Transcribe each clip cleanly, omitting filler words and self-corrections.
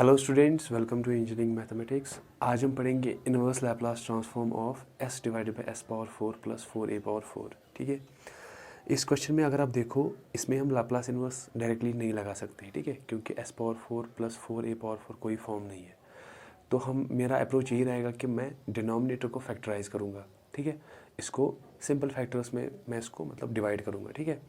Hello students, welcome to engineering mathematics. आज हम पढ़ेंगे inverse Laplace transform of s divided by s power 4 plus 4a power 4। ठीक है, इस क्वेश्चन में अगर आप देखो, इसमें हम लैप्लास इनवर्स डायरेक्टली नहीं लगा सकते, ठीक है, क्योंकि s power 4 plus 4a power 4 कोई फॉर्म नहीं है। तो मेरा अप्रोच यही रहेगा कि मैं डिनोमिनेटर को फैक्टराइज करूँगा। ठीक है, इसको सिंपल फैक्टर्स में मैं इसको मतलब डिवाइड करूँगा। ठीक है,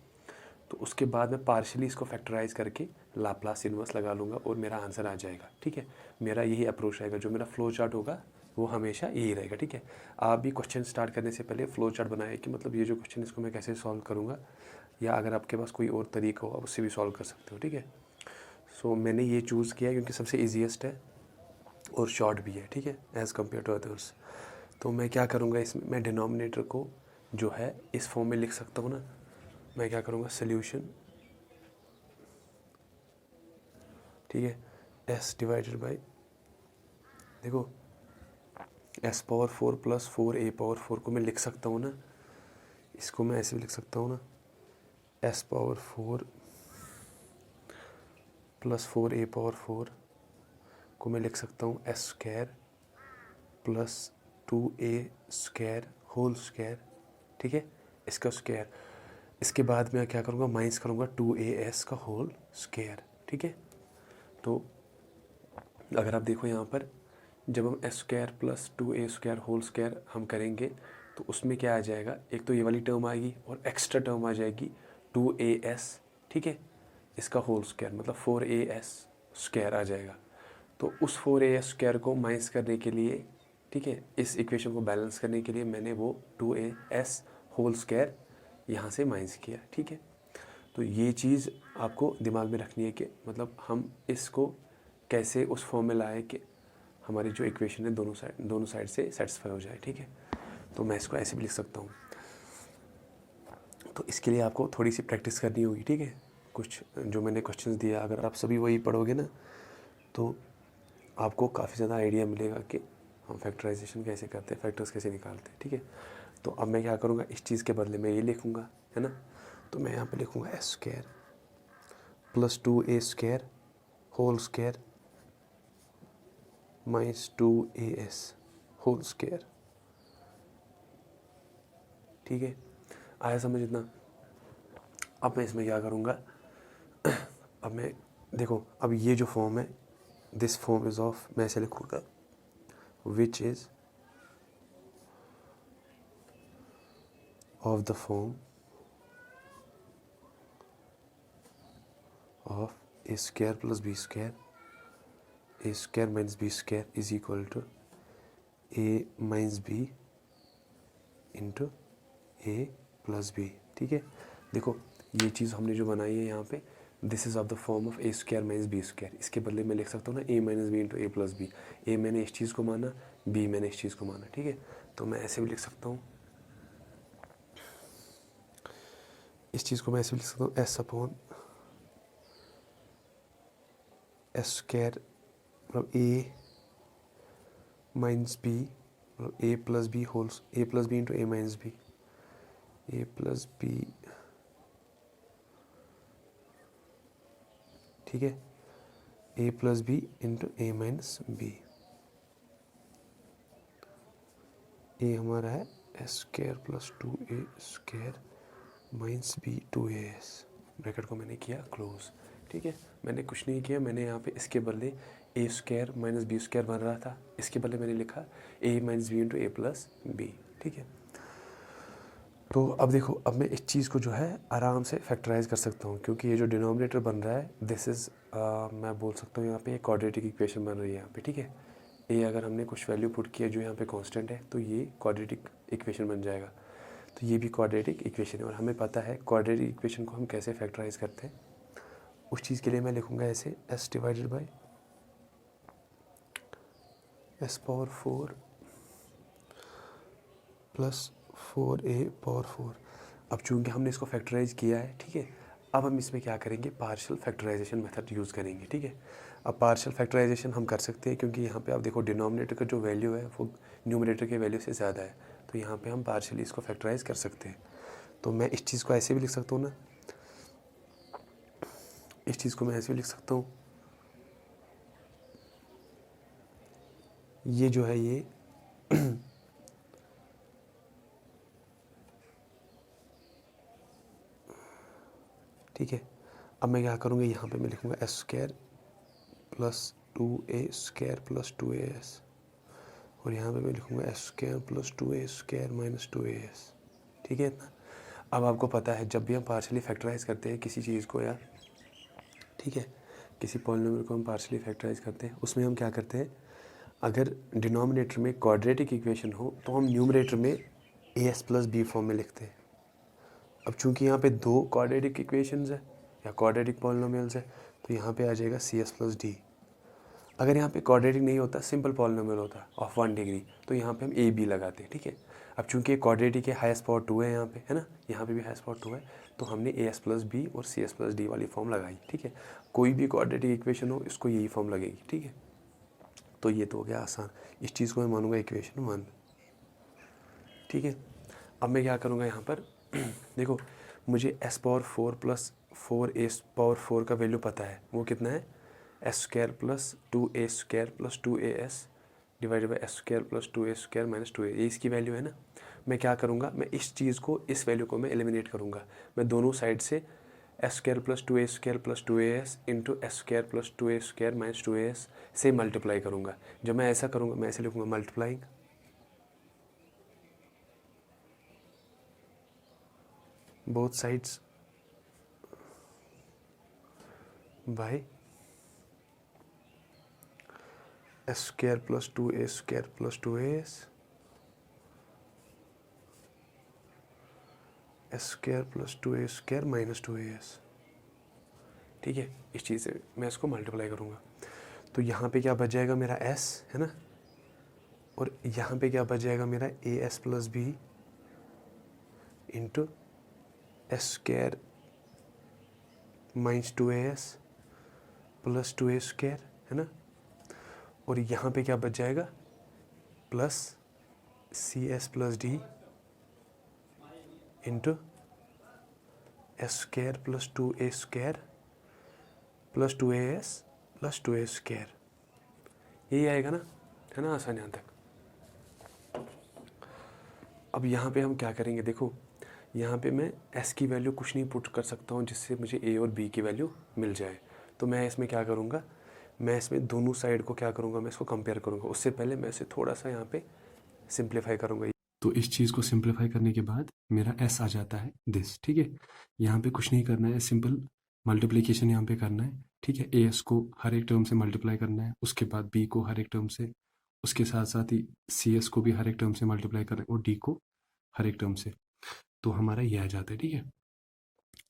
तो उसके बाद मैं पार्शियली इसको फैक्टराइज करके लाप्लास इनवर्स लगा लूँगा और मेरा आंसर आ जाएगा। ठीक है, मेरा यही अप्रोच रहेगा। जो मेरा फ्लो चार्ट होगा वो हमेशा यही रहेगा। ठीक है, आप भी क्वेश्चन स्टार्ट करने से पहले फ्लो चार्ट बनाए कि मतलब ये जो क्वेश्चन इसको मैं कैसे सॉल्व करूँगा, या अगर आपके पास कोई और तरीका हो आप उससे भी सॉल्व कर सकते हो। ठीक है, सो मैंने ये चूज़ किया क्योंकि सबसे ईजीएस्ट है और शॉर्ट भी है। ठीक है, एज़ कम्पेयर टू अदर्स। तो मैं क्या करूँगा, इसमें मैं डिनोमिनेटर को जो है इस फॉर्म में लिख सकता हूँ ना। मैं क्या करूँगा, सोल्यूशन, ठीक है, s डिवाइडेड बाई, देखो s power 4 plus 4a power 4 को मैं लिख सकता हूँ ना, इसको मैं ऐसे भी लिख सकता हूँ ना, s power 4 plus 4a power 4 को मैं लिख सकता हूँ s square plus 2a square whole square. ठीक है, इसका स्क्वायर, इसके बाद मैं क्या करूँगा, माइनस करूँगा 2as का होल स्क्वायर। ठीक है, तो अगर आप देखो यहाँ पर, जब हम s square plus 2a square whole square हम करेंगे तो उसमें क्या आ जाएगा, एक तो ये वाली टर्म आएगी और एक्स्ट्रा टर्म आ जाएगी 2as। ठीक है, इसका होल स्क्वायर मतलब 4as स्क्वायर आ जाएगा। तो उस 4as स्क्वायर को माइनस करने के लिए, ठीक है, इस इक्वेशन को बैलेंस करने के लिए मैंने वो 2as होल स्क्वायर यहाँ से माइनस किया। ठीक है, तो ये चीज़ आपको दिमाग में रखनी है कि मतलब हम इसको कैसे उस फॉर्म में लाए कि हमारी जो इक्वेशन है दोनों साइड से सेटिस्फाई हो जाए। ठीक है, तो मैं इसको ऐसे भी लिख सकता हूँ। तो इसके लिए आपको थोड़ी सी प्रैक्टिस करनी होगी। ठीक है, कुछ जो मैंने क्वेश्चंस दिया अगर आप सभी वही पढ़ोगे ना तो आपको काफ़ी ज़्यादा आइडिया मिलेगा कि हम फैक्टराइजेशन कैसे करते हैं, फैक्टर्स कैसे निकालते हैं। ठीक है, तो अब मैं क्या करूँगा, इस चीज़ के बदले में ये लिखूँगा, है ना। तो मैं यहाँ पे लिखूँगा s square plus 2a square whole square minus 2as whole square. ठीक है, आया समझ इतना। अब मैं इसमें क्या करूँगा, अब मैं देखो, अब ये जो फॉर्म है, दिस फॉर्म इज़ ऑफ, मैं ऐसे लिखूँगा, which is of the form of A square plus B square, A square minus B square is equal to A minus B into A plus B. ठीक है, देखो ये चीज़ हमने जो बनाई है यहाँ पे, this is of the form of A square minus B square. इसके बदले मैं लिख सकता हूँ ना, A minus B into A plus B. ए मैंने इस चीज़ को माना, बी मैंने इस चीज़ को माना। ठीक है, तो मैं ऐसे भी लिख सकता हूँ, इस चीज़ को मैं ऐसे भी लिख सकता हूँ, एस अपॉन एस स्क्वायर मतलब ए माइनस बी मतलब A plus B holds, A plus B into A minus B, A plus B. ठीक है, A plus B into A minus B. ए हमारा है S square plus 2a square minus B 2as। Bracket को मैंने किया close. ठीक है, मैंने कुछ नहीं किया, मैंने यहाँ पे इसके बदले ए स्क्वायर माइनस बी स्क्वायर बन रहा था, इसके बदले मैंने लिखा ए minus B into A plus B. ठीक है, तो अब देखो, अब मैं इस चीज़ को जो है आराम से फैक्टराइज कर सकता हूँ, क्योंकि ये जो डिनोमिनेटर बन रहा है दिस इज़, मैं बोल सकता हूँ यहाँ पे एक क्वाड्रेटिक इक्वेशन बन रही है यहाँ पे। ठीक है, ए अगर हमने कुछ वैल्यू पुट किया जो यहाँ पे कांस्टेंट है तो ये क्वाड्रेटिक इक्वेशन बन जाएगा। तो ये भी क्वाड्रेटिक इक्वेशन है और हमें पता है क्वाड्रेटिक इक्वेशन को हम कैसे फैक्टराइज करते हैं। उस चीज़ के लिए मैं लिखूँगा ऐसे, S divided by S power 4 plus 4a power 4। अब चूँकि हमने इसको फैक्टराइज किया है, ठीक है, अब हम इसमें क्या करेंगे, पार्शियल फैक्टराइजेशन मेथड यूज़ करेंगे। ठीक है, अब पार्शियल फैक्टराइजेशन हम कर सकते हैं क्योंकि यहाँ पे आप देखो डिनोमिनेटर का जो वैल्यू है वो न्यूमरेटर के वैल्यू से ज़्यादा है, तो यहाँ पे हम पार्शियली इसको फैक्टराइज कर सकते हैं। तो मैं इस चीज़ को ऐसे भी लिख सकता हूँ ना, इस चीज़ को मैं ऐसे भी लिख सकता हूँ, ये जो है ये ठीक है। अब मैं क्या करूँगा, यहाँ पे मैं लिखूँगा S square plus 2a² plus 2as, और यहाँ पे मैं लिखूँगा S square plus 2a² minus 2as। ठीक है इतना। अब आपको पता है जब भी हम पार्शियली फैक्टराइज करते हैं किसी चीज़ को, या ठीक है किसी पॉलिनोमियल को हम पार्शियली फैक्टराइज करते हैं, उसमें हम क्या करते हैं, अगर डिनोमिनेटर में क्वाड्रेटिक इक्वेशन हो तो हम न्यूमरेटर में as प्लस बी फॉर्म में लिखते हैं। अब चूंकि यहाँ पे दो क्वाड्रेटिक इक्वेशंस है या क्वाड्रेटिक पॉलिनोमियल्स है, तो यहाँ पे आ जाएगा cs प्लस डी। अगर यहाँ पे क्वाड्रेटिक नहीं होता, सिंपल पॉलिनोमियल होता ऑफ 1 डिग्री, तो यहाँ पे हम ए बी लगाते हैं। ठीक है। अब चूंकि क्वाड्रेटिक है, हाईएस्ट पावर 2 है यहाँ पे, है ना, यहाँ पे भी हाईएस्ट पावर 2 है, तो हमने ए एस प्लस बी और सी एस प्लस डी वाली फॉर्म लगाई। ठीक है। कोई भी क्वाड्रेटिक इक्वेशन हो, इसको यही फॉर्म लगेगी। ठीक है। तो ये तो हो गया आसान। इस चीज़ को मैं मानूंगा इक्वेशन 1। ठीक है। अब मैं क्या करूँगा यहाँ पर देखो, मुझे S power 4 plus 4a power 4 का वैल्यू पता है, वो कितना है, S square plus 2a² plus 2as divided by S square plus 2a² minus 2a, ये इसकी वैल्यू है ना। मैं क्या करूँगा, मैं इस चीज़ को, इस वैल्यू को मैं एलिमिनेट करूँगा। मैं दोनों साइड से S square plus 2a² plus 2as into S square plus 2a² minus 2as से मल्टीप्लाई करूँगा। जब मैं ऐसा करूँगा, मैं ऐसे लिखूँगा multiplying both sides by S square plus 2a² plus 2as S square plus 2a² minus 2as। ठीक है। इस चीज़ से मैं इसको मल्टीप्लाई करूँगा, तो यहाँ पे क्या बच जाएगा मेरा s, है ना, और यहाँ पे क्या बच जाएगा मेरा as plus B into S square minus 2as plus 2a², है ना, और यहाँ पे क्या बच जाएगा, plus C S plus D into S square plus 2a² plus 2as plus 2a²। यही आएगा ना, है ना, आसान यहाँ तक। अब यहाँ पे हम क्या करेंगे, देखो यहाँ पे मैं s की वैल्यू कुछ नहीं पुट कर सकता हूँ जिससे मुझे a और b की वैल्यू मिल जाए। तो मैं इसमें क्या करूँगा, मैं इसमें दोनों साइड को क्या करूँगा, मैं इसको कंपेयर करूँगा। उससे पहले मैं इसे थोड़ा सा यहाँ पे सिंप्लीफाई करूँगा। तो इस चीज़ को सिंप्लीफाई करने के बाद मेरा s आ जाता है दिस। ठीक है। यहाँ पे कुछ नहीं करना है, सिंपल मल्टीप्लिकेशन यहाँ पे करना है। ठीक है। as को हर एक टर्म से मल्टीप्लाई करना है, उसके बाद b को हर एक टर्म से, उसके साथ साथ ही cs को भी हर एक टर्म से मल्टीप्लाई करना है, और d को हर एक टर्म से। तो हमारा ये आ जाता है। ठीक है।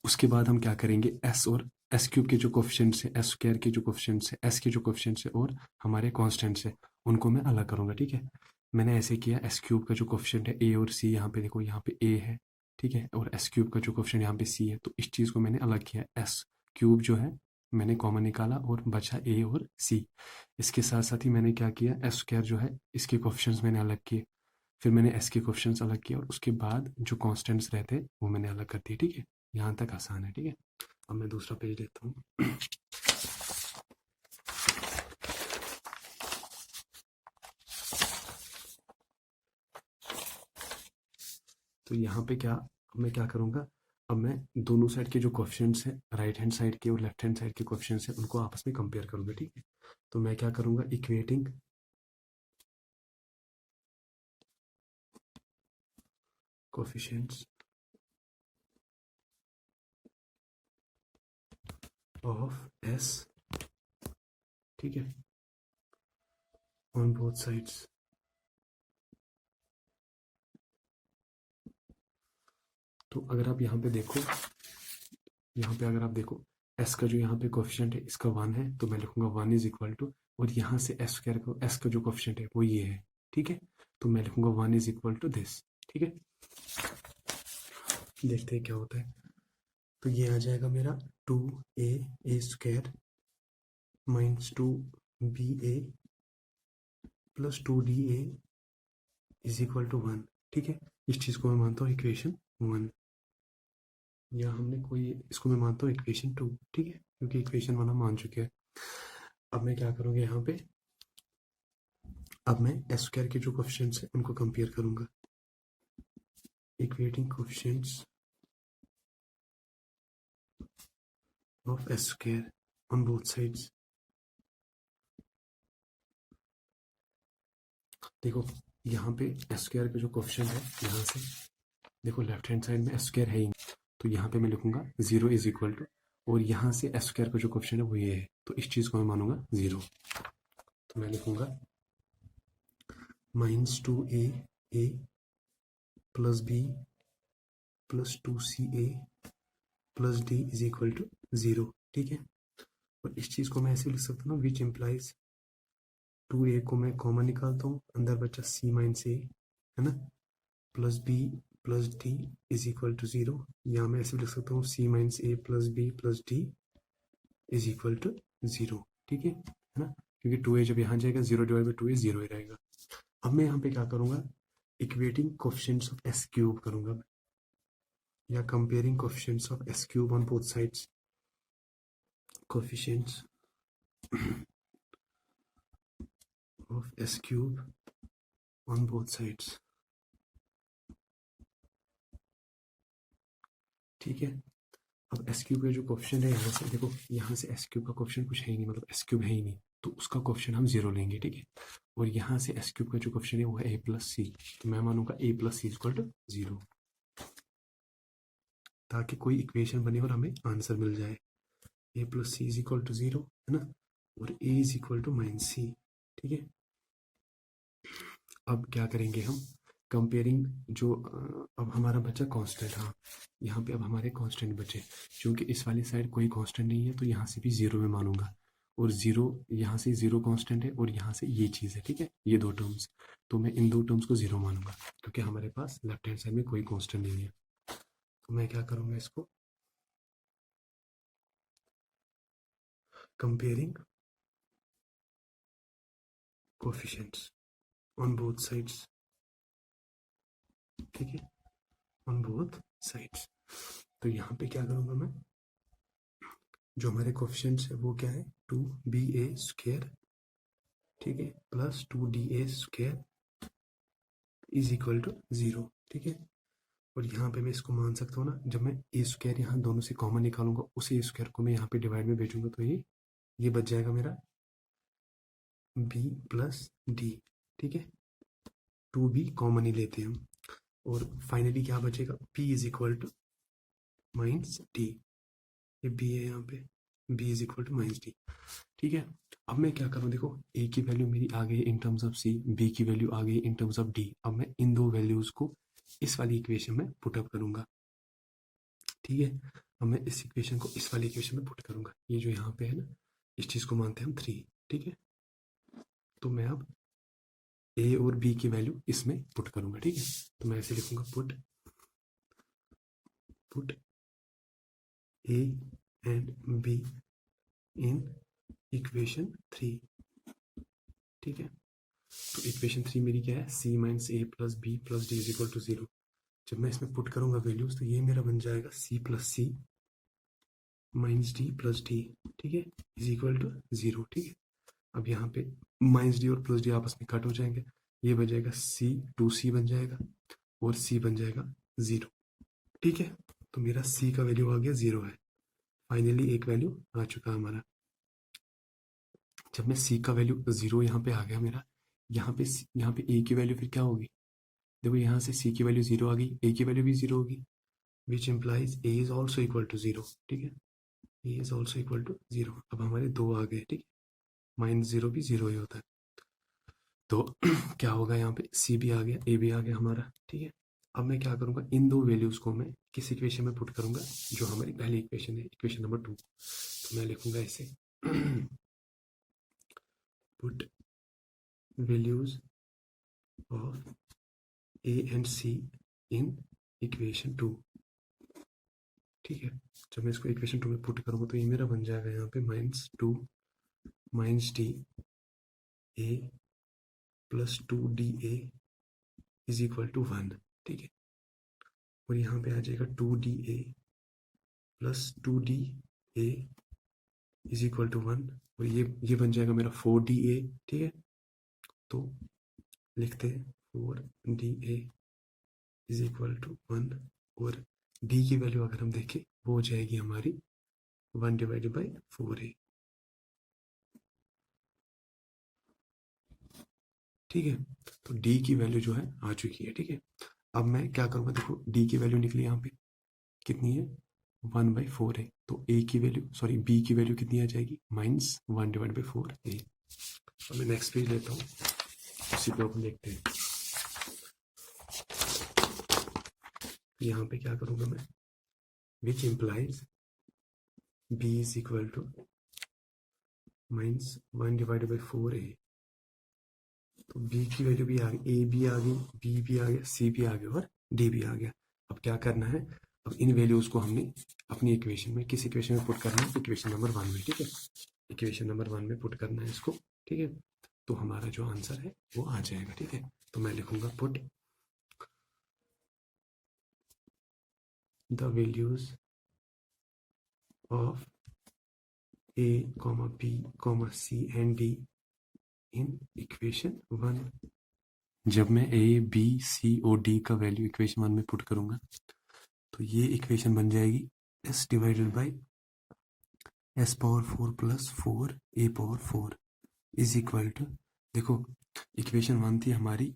उसके बाद हम क्या करेंगे, s और एस क्यूब के जो कोफिशिएंट्स है, एस स्क्वायर के जो कोफिशिएंट्स है, एस के जो कोफिशिएंट्स है और हमारे कॉन्स्टेंट्स है, उनको मैं अलग करूँगा। ठीक है। मैंने ऐसे किया, एस क्यूब का जो कोफिशिएंट है ए और सी, यहाँ पे देखो यहाँ पे ए है, ठीक है, और एस क्यूब का जो कोफिशिएंट यहाँ पे सी है, तो इस चीज़ को मैंने अलग किया। एस क्यूब जो है मैंने कॉमन निकाला और बचा ए और सी। इसके साथ साथ ही मैंने क्या किया, एस स्क्वायर जो है इसके कोफिशिएंट्स मैंने अलग किए, फिर मैंने एस के कोफिशिएंट्स अलग किए, और उसके बाद जो कॉन्स्टेंट्स रहते हैं वो मैंने अलग कर दिए। ठीक है। यहाँ तक आसान है। ठीक है। अब मैं दूसरा पेज लेता हूँ। तो यहाँ पे क्या, अब मैं क्या करूँगा, अब मैं दोनों साइड के जो कोफिशिएंट्स हैं, राइट हैंड साइड के और लेफ्ट हैंड साइड के कोफिशिएंट्स हैं, उनको आपस में कंपेयर करूँगा। ठीक है। तो मैं क्या करूँगा, इक्वेटिंग कोफिशिएंट्स ऑफ एस, ठीक है, ऑन बोथ साइड्स। तो अगर आप यहाँ पे देखो, यहाँ पे अगर आप देखो, एस का जो यहाँ पे कोफिशिएंट है इसका 1 है, तो मैं लिखूंगा 1 इज इक्वल टू, और यहाँ से एस स्क्वायर को, एस का जो कोफिशिएंट है वो ये है। ठीक है। तो मैं लिखूंगा 1 इज इक्वल टू दिस। ठीक है। देखते हैं क्या होता है। तो ये आ जाएगा मेरा 2a² minus 2ba plus 2da is equal to 1। ठीक है। इस चीज़ को मैं मानता हूँ इक्वेशन 1, या हमने कोई, इसको मैं मानता हूँ इक्वेशन 2। ठीक है, क्योंकि इक्वेशन 1 हम मान चुके हैं। अब मैं क्या करूँगा यहाँ पे, अब मैं एस स्क्वायर के जो कोफिशिएंट्स हैं उनको कंपेयर करूंगा। Equating coefficients of S square on both sides. देखो यहाँ पे एस स्क्वायर का जो कोफिशिएंट है, यहाँ से देखो लेफ्ट हैंड साइड में एस स्क्वायर है ही नहीं, तो यहाँ पे मैं लिखूंगा 0 इज इक्वल टू, और यहाँ से एस स्क्वायर का जो कोफिशिएंट है वो ये है, तो इस चीज़ को मैं मानूंगा 0। तो मैं लिखूंगा -2a plus B plus 2ca plus D is equal to 0। ठीक है, और इस चीज़ को मैं ऐसे लिख सकता हूँ, विच इम्प्लाइज 2a को मैं कॉमन निकालता हूँ, अंदर बचा c माइनस a, है ना, plus B plus D is equal to 0, या मैं ऐसे लिख सकता हूँ c minus a plus B plus D is equal to 0। ठीक है ना, क्योंकि 2a जब यहाँ जाएगा 0 डिवाइड बाई 2a 0 ही रहेगा। अब मैं यहाँ पे क्या करूँगा, equating coefficients of S cube करूँगा, या comparing coefficients of S cube on both sides. Coefficients of s cube on both sides। ठीक है, अब s क्यूब का जो कोफिशिएंट है, यहाँ से देखो, यहाँ से s क्यूब का कोफिशिएंट कुछ है ही नहीं, मतलब s क्यूब है ही नहीं, तो उसका कोफिशिएंट हम 0 लेंगे। ठीक है, और यहाँ से s क्यूब का जो कोफिशिएंट है वो है a प्लस सी, तो मैं मानूंगा a plus C equal to 0, ताकि कोई इक्वेशन बने और हमें आंसर मिल जाए। a plus c is equal to 0, है ना, और a is equal to minus c. ठीक है, अब क्या करेंगे हम, कंपेयरिंग जो अब हमारा बचा कांस्टेंट। हाँ, यहाँ पे अब हमारे कांस्टेंट बचे, क्योंकि इस वाली साइड कोई कांस्टेंट नहीं है, तो यहाँ से भी 0 में मानूंगा, और 0 यहाँ से 0 कांस्टेंट है, और यहाँ से ये चीज़ है। ठीक है, ये दो टर्म्स, तो मैं इन दो टर्म्स को 0 मानूंगा, क्योंकि हमारे पास लेफ्ट हैंड साइड में कोई कांस्टेंट नहीं है। तो मैं क्या करूँगा, इसको comparing coefficients on both sides. ठीक है, ऑन बोथ साइड्स, तो यहाँ पे क्या करूँगा मैं, जो हमारे कोफिशिएंट्स है वो क्या है, 2ba स्क्वायर, ठीक है, plus 2da square is equal to 0। ठीक है, और यहाँ पे मैं इसको मान सकता हूँ ना, जब मैं ए स्क्वायर यहाँ दोनों से कॉमन निकालूंगा, उसी स्क्वायर को मैं यहाँ पे डिवाइड में भेजूंगा, तो ये बच जाएगा मेरा b प्लस डी। ठीक है, 2b कॉमन ही लेते हैं हम, और फाइनली क्या बचेगा, p is equal to minus D. ये b है यहाँ पे, b is equal to minus D. ठीक है, अब मैं क्या करूँ, देखो a की वैल्यू मेरी आ गई in terms of c, b की वैल्यू आ गई इन टर्म्स ऑफ d। अब मैं इन दो वैल्यूज को इस वाली इक्वेशन में पुटअप करूंगा। ठीक है, अब मैं इस इक्वेशन को इस वाली इक्वेशन में पुट करूंगा, ये जो यहाँ पे है ना, इस चीज़ को मानते हैं हम 3। ठीक है, तो मैं अब a और b की वैल्यू इसमें पुट करूंगा। ठीक है, तो मैं ऐसे लिखूंगा, put a and b in equation 3। ठीक है, तो इक्वेशन 3 मेरी क्या है, c minus a plus B plus D is equal to 0। जब मैं इसमें पुट करूंगा वैल्यूज, तो ये मेरा बन जाएगा c प्लस सी माइनस डी प्लस डी। ठीक है, इज इक्वल टू 0। ठीक है, अब यहाँ पे माइनस डी और प्लस डी आपस में कट हो जाएंगे, ये बन जाएगा c, 2c बन जाएगा, और c बन जाएगा 0। ठीक है, तो मेरा c का वैल्यू आ गया 0 है। फाइनली एक वैल्यू आ चुका हमारा। जब मैं c का वैल्यू 0 यहाँ पे आ गया मेरा, यहाँ पे a की वैल्यू फिर क्या होगी, देखो यहाँ से c की वैल्यू 0 आ गई, a की वैल्यू भी 0 होगी, which implies a is also equal to 0। ठीक है, a is also equal to 0। अब हमारे दो आ गए। ठीक है, माइनस 0 भी 0 ही होता है, तो क्या होगा, यहाँ पे c भी आ गया, a भी आ गया हमारा। ठीक है, अब मैं क्या करूँगा, इन दो वैल्यूज़ को मैं किस इक्वेशन में पुट करूँगा, जो हमारी पहली इक्वेशन है, इक्वेशन नंबर 2। तो मैं लिखूँगा इसे put values of a and c in equation 2। ठीक है, जब मैं इसको इक्वेशन 2 में पुट करूँगा, तो ये मेरा बन जाएगा यहाँ पे -2 minus D a plus 2da is equal to 1। ठीक है, और यहाँ पे आ जाएगा 2da plus 2da is equal to 1, और ये बन जाएगा मेरा 4da। ठीक है, तो लिखते हैं 4DA इज इक्वल टू 1 और D की वैल्यू अगर हम देखें वो हो जाएगी हमारी 1/4A। ठीक है, तो D की वैल्यू जो है आ चुकी है। ठीक है, अब मैं क्या करूँगा, देखो D की वैल्यू निकली यहाँ पे कितनी है 1/4 है, तो A की वैल्यू सॉरी B की वैल्यू कितनी आ जाएगी -1/4A। अब मैं नेक्स्ट पेज लेता हूँ, उसी पे अपन देखते हैं। यहाँ पे क्या करूँगा मैं, which implies B is equal to -1/4A। तो B की वैल्यू भी आ गई, A भी आ गई, B भी आ गया, C भी आ गया और D भी आ गया। अब क्या करना है, अब इन वैल्यूज को हमने अपनी इक्वेशन में, किस इक्वेशन में पुट करना है, इक्वेशन नंबर 1 में। ठीक है, इक्वेशन नंबर 1 में पुट करना है इसको। ठीक है, तो हमारा जो आंसर है वो आ जाएगा। ठीक है, तो मैं लिखूंगा put the values of A, B, C and D in equation 1। जब मैं A, B, C और D का वैल्यू इक्वेशन 1 में पुट करूंगा तो ये इक्वेशन बन जाएगी S divided by S power 4 plus 4 A power 4 is equal to, देखो इक्वेशन 1 थी हमारी,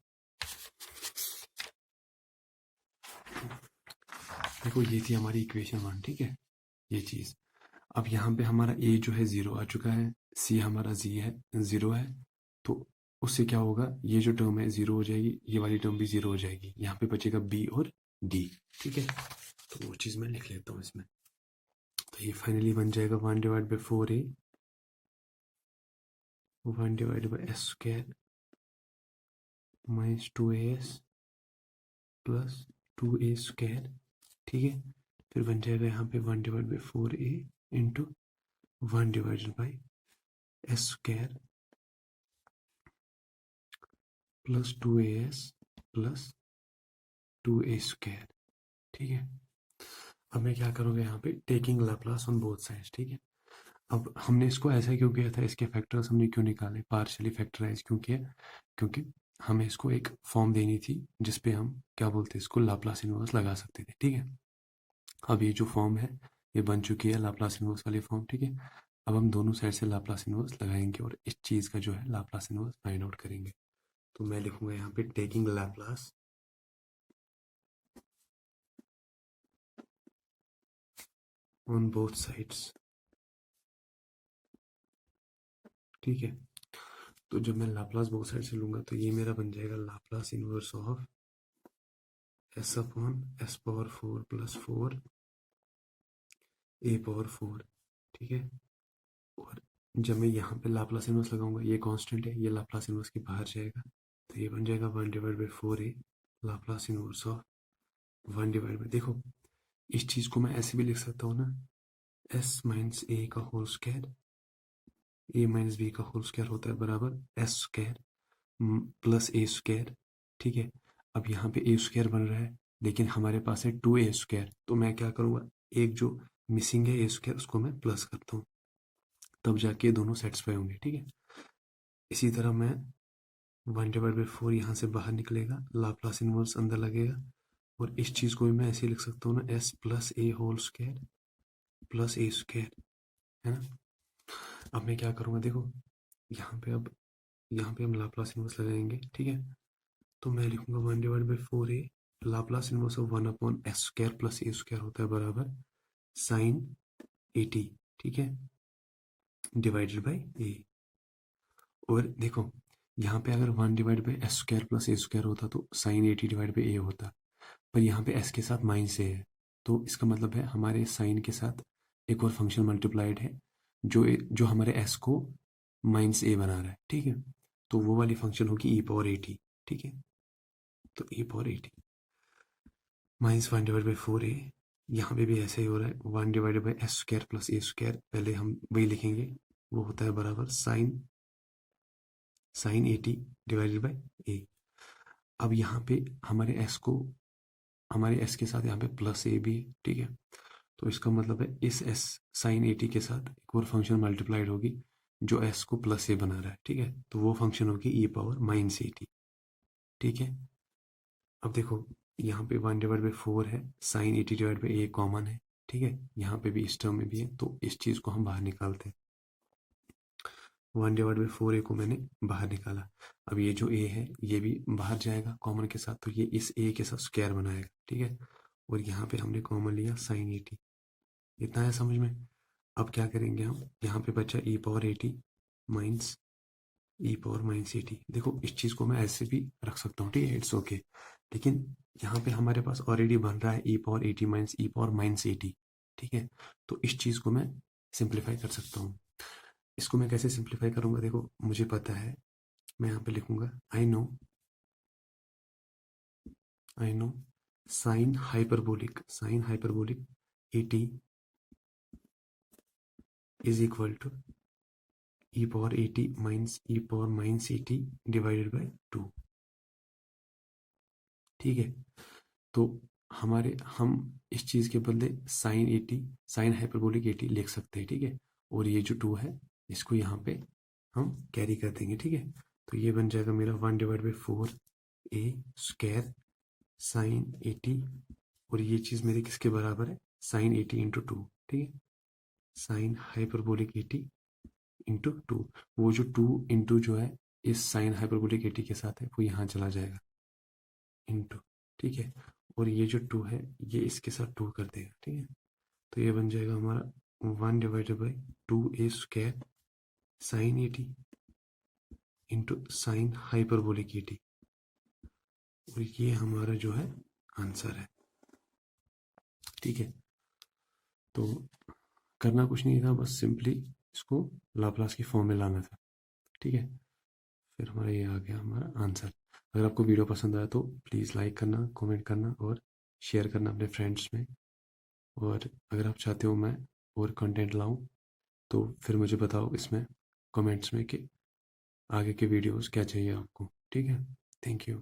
देखो ये थी हमारी इक्वेशन 1। ठीक है, ये चीज, अब यहाँ पे हमारा A जो है 0 आ चुका है, C हमारा जीरो है, तो उससे क्या होगा, ये जो टर्म है 0 हो जाएगी, ये वाली टर्म भी 0 हो जाएगी, यहाँ पे बचेगा B और D। ठीक है, तो वो चीज़ मैं लिख लेता हूँ इसमें। तो ये फाइनली बन जाएगा 1/4A 1/s² minus 2as plus 2a²। ठीक है, फिर बन जाएगा यहाँ पे 1/4A into 1/s² plus 2as plus 2a²। ठीक है, अब मैं क्या करूँगा यहाँ पे, taking Laplace on both sides. ठीक है, अब हमने इसको ऐसा क्यों किया था, इसके फैक्टर्स हमने क्यों निकाले, पार्शियली फैक्टराइज क्यों किया, क्योंकि हमें इसको एक फॉर्म देनी थी जिसपे हम क्या बोलते हैं, इसको लाप्लास इनवर्स लगा सकते थे। ठीक है, अब ये जो फॉर्म है ये बन चुकी है लाप्लास इनवर्स वाली फॉर्म। ठीक है, अब हम दोनों साइड से लाप्लास इनवर्स लगाएंगे और इस चीज़ का जो है लाप्लास इनवर्स फाइंड आउट करेंगे। तो मैं लिखूंगा यहाँ पे taking Laplace on both sides. ठीक है, तो जब मैं लाप्लास बोथ साइड से लूंगा तो ये मेरा बन जाएगा Laplace inverse of s upon s power 4 plus 4 a power 4। ठीक है, और जब मैं यहाँ पे लाप्लास इनवर्स लगाऊंगा, ये कांस्टेंट है, ये लाप्लास इनवर्स के बाहर जाएगा, तो ये बन जाएगा 1/4A लाप्लास इनवर्स ऑफ 1/, देखो इस चीज़ को मैं ऐसे भी लिख सकता हूँ ना, s माइनस a का whole square, a minus b का होल स्क्वायर होता है बराबर s² प्लस a²। ठीक है, अब यहाँ पे a² बन रहा है, लेकिन हमारे पास है 2a², तो मैं क्या करूँगा, एक जो मिसिंग है a² उसको मैं प्लस करता हूँ, तब जाके दोनों सेटिस्फाई होंगे। ठीक है, इसी तरह मैं 1/4 यहाँ से बाहर निकलेगा, लाप्लास इनवर्स अंदर लगेगा, और इस चीज़ को भी मैं ऐसे लिख सकता हूँ ना, s plus a whole square plus a², है ना। अब मैं क्या करूँगा, देखो यहाँ पे, अब यहाँ पे हम लाप्लास इनवर्स लगाएंगे। ठीक है, तो मैं लिखूंगा 1/4A Laplace inverse of 1/s² plus a² होता है बराबर साइन 80। ठीक है, डिवाइडेड बाई a। और देखो यहाँ पे अगर 1/s² प्लस a² होता तो साइन 80 डिवाइड बाई a होता, पर यहाँ पे s के साथ माइनस a है, तो इसका मतलब है हमारे साइन के साथ एक और फंक्शन मल्टीप्लाइड है जो हमारे s को माइनस a बना रहा है। ठीक है, तो वो वाली फंक्शन होगी e⁻80। ठीक है, तो e⁻80 माइनस 1/4A, यहाँ पे भी ऐसे ही हो रहा है, 1/s² प्लस a², पहले हम वही लिखेंगे, वो होता है बराबर साइन 80 डिवाइडेड बाई a। अब यहाँ पे हमारे s के साथ यहाँ पे प्लस a भी है। ठीक है, तो इसका मतलब है इस s साइन 80 के साथ एक और फंक्शन मल्टीप्लाइड होगी जो s को प्लस ए बना रहा है, ठीक है, तो वो फंक्शन होगी e power minus A T, ठीक है। अब देखो यहाँ पे 1/4 है, साइन 80/a कॉमन है, ठीक है, यहाँ पे भी इस टर्म में भी है, तो इस चीज़ को हम बाहर निकालते हैं। 1/4 a को मैंने बाहर निकाला। अब ये जो a है ये भी बाहर जाएगा कॉमन के साथ, तो ये इस a के साथ स्क्वायर बनाएगा, ठीक है, और यहाँ पे हमने कॉमन लिया साइन 80। इतना है समझ में। अब क्या करेंगे हम, यहाँ पे बचा e पावर 80 माइनस e⁻80। देखो इस चीज़ को मैं ऐसे भी रख सकता हूँ, ठीक है, इट्स ओके, लेकिन यहाँ पे हमारे पास ऑलरेडी बन रहा है e⁻80 माइनस e⁻80, ठीक है, तो इस चीज़ को मैं सिंप्लीफाई कर सकता हूँ। इसको मैं कैसे सिंप्लीफाई करूँगा, देखो मुझे पता है, मैं यहाँ पे लिखूंगा I know sine hyperbolic 80 is equal to e⁻80 minus e⁻80 divided by 2, ठीक है। तो हम इस चीज़ के बदले साइन हाइपरबोलिक 80 लिख सकते हैं, ठीक है, और ये जो 2 है इसको यहाँ पे हम कैरी कर देंगे, ठीक है, तो ये बन जाएगा मेरा 1/4 a स्क्वायर साइन 80, और ये चीज़ मेरे किसके बराबर है, साइन 80 इंटू 2, ठीक है, साइन हाइपरबोलिक 80 इंटू 2। वो जो 2 इंटू जो है इस साइन हाइपरबोलिक 80 के साथ है वो यहाँ चला जाएगा इंटू, ठीक है, और ये जो 2 है ये इसके साथ 2 कर देगा, ठीक है, तो ये बन जाएगा हमारा 1/2 a square sine 80 into sine hyperbolic 80, और ये हमारा जो है आंसर है, ठीक है। तो करना कुछ नहीं था, बस सिंपली इसको लाप्लास की फॉर्म में लाना था, ठीक है, फिर हमारा ये आ गया हमारा आंसर। अगर आपको वीडियो पसंद आया तो प्लीज़ लाइक करना, कमेंट करना और शेयर करना अपने फ्रेंड्स में, और अगर आप चाहते हो मैं और कंटेंट लाऊं तो फिर मुझे बताओ इसमें कमेंट्स में कि आगे के वीडियोस क्या चाहिए आपको, ठीक है। Thank you.